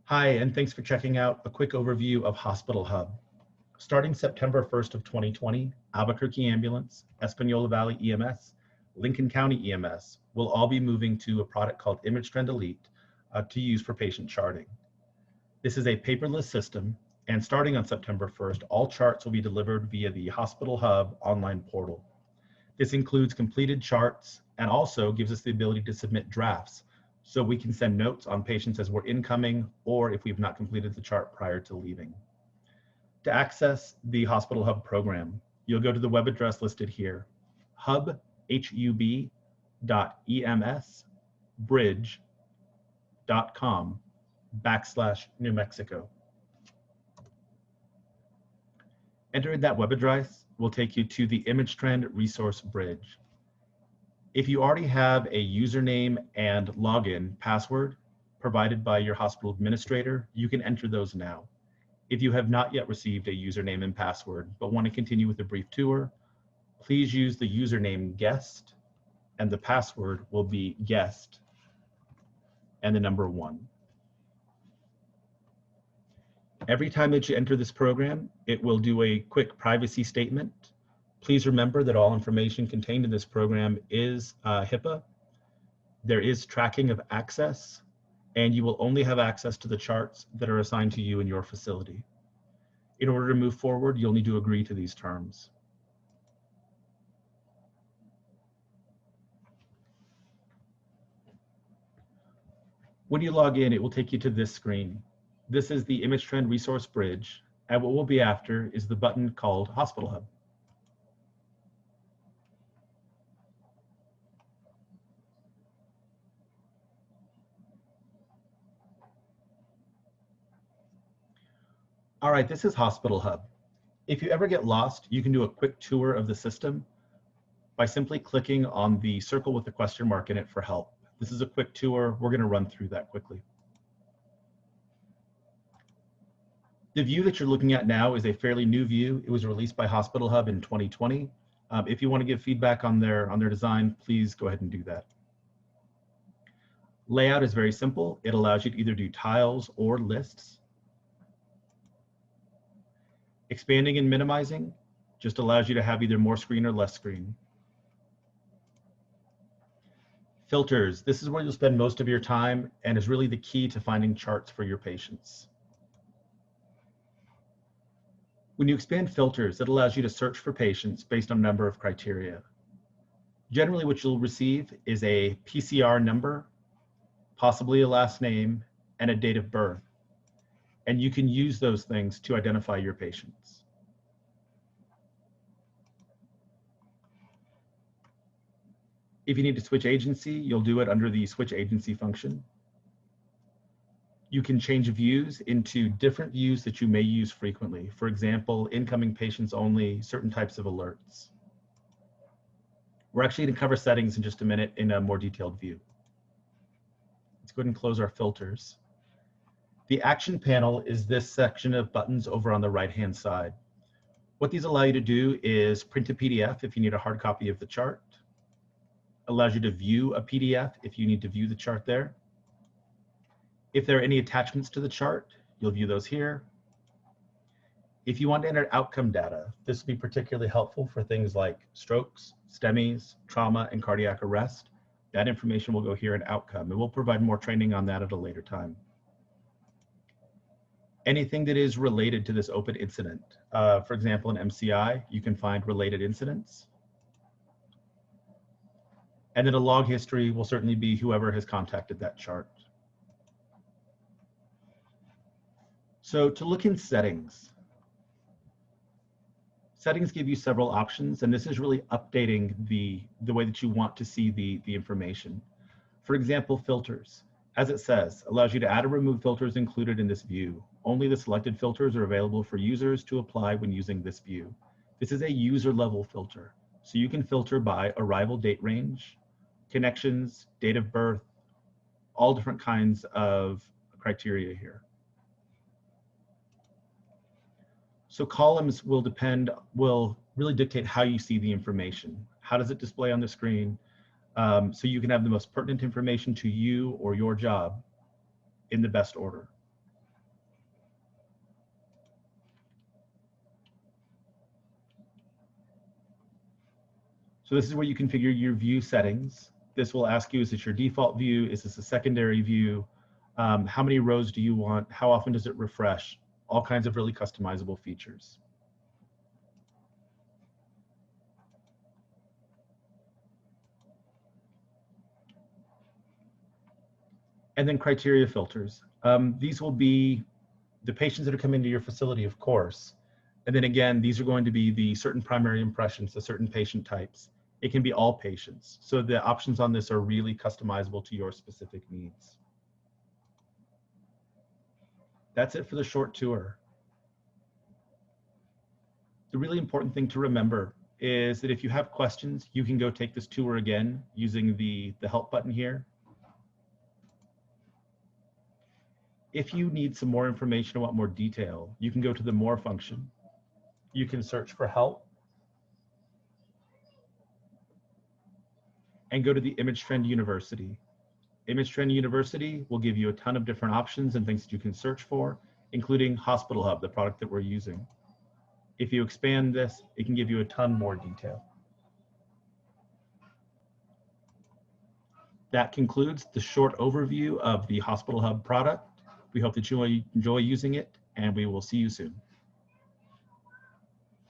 Hi, and thanks for checking out a quick overview of Hospital Hub. Starting September 1st of 2020, Albuquerque Ambulance, Espanola Valley EMS, Lincoln County EMS will all be moving to a product called ImageTrend Elite to use for patient charting. This is a paperless system, and starting on September 1st, all charts will be delivered via the Hospital Hub online portal. This includes completed charts and also gives us the ability to submit drafts so we can send notes on patients as we're incoming or if we've not completed the chart prior to leaving. To access the Hospital Hub program, you'll go to the web address listed here, hub.emsbridge.com/New Mexico. Entering that web address will take you to the ImageTrend Resource Bridge. If you already have a username and login password provided by your hospital administrator, you can enter those now. If you have not yet received a username and password but want to continue with a brief tour, please use the username guest and the password will be guest and the number 1. Every time that you enter this program, it will do a quick privacy statement. Please remember that all information contained in this program is HIPAA. There is tracking of access, and you will only have access to the charts that are assigned to you in your facility. In order to move forward, you'll need to agree to these terms. When you log in, it will take you to this screen. This is the ImageTrend Resource Bridge, and what we'll be after is the button called Hospital Hub. All right, this is Hospital Hub. If you ever get lost, you can do a quick tour of the system by simply clicking on the circle with the question mark in it for help. This is a quick tour. We're going to run through that quickly. The view that you're looking at now is a fairly new view. It was released by Hospital Hub in 2020. If you want to give feedback on their design, please go ahead and do that. Layout is very simple. It allows you to either do tiles or lists. Expanding and minimizing just allows you to have either more screen or less screen. Filters, this is where you'll spend most of your time and is really the key to finding charts for your patients. When you expand filters, it allows you to search for patients based on a number of criteria. Generally, what you'll receive is a PCR number, possibly a last name, and a date of birth. And you can use those things to identify your patients. If you need to switch agency, you'll do it under the switch agency function. You can change views into different views that you may use frequently. For example, incoming patients only, certain types of alerts. We're actually going to cover settings in just a minute in a more detailed view. Let's go ahead and close our filters. The action panel is this section of buttons over on the right-hand side. What these allow you to do is print a PDF if you need a hard copy of the chart. Allows you to view a PDF if you need to view the chart there. If there are any attachments to the chart, you'll view those here. If you want to enter outcome data, this will be particularly helpful for things like strokes, STEMIs, trauma, and cardiac arrest. That information will go here in outcome, and we'll provide more training on that at a later time. Anything that is related to this open incident. For example, in MCI, you can find related incidents. And then a log history will certainly be whoever has contacted that chart. So to look in settings, settings give you several options, and this is really updating the way that you want to see the information. For example, filters. As it says, allows you to add or remove filters included in this view. Only the selected filters are available for users to apply when using this view. This is a user level filter. So you can filter by arrival date range, connections, date of birth, all different kinds of criteria here. So columns will really dictate how you see the information. How does it display on the screen? So you can have the most pertinent information to you or your job in the best order. So this is where you configure your view settings. This will ask you, is this your default view? Is this a secondary view? How many rows do you want? How often does it refresh? All kinds of really customizable features. And then criteria filters. These will be the patients that are coming to your facility, of course. And then again, these are going to be the certain primary impressions, the certain patient types. It can be all patients. So the options on this are really customizable to your specific needs. That's it for the short tour. The really important thing to remember is that if you have questions, you can go take this tour again using the help button here. If you need some more information or want more detail, you can go to the more function. You can search for help and go to the Image Trend University. Image Trend University will give you a ton of different options and things that you can search for, including Hospital Hub, the product that we're using. If you expand this, it can give you a ton more detail. That concludes the short overview of the Hospital Hub product. We hope that you enjoy using it, and we will see you soon.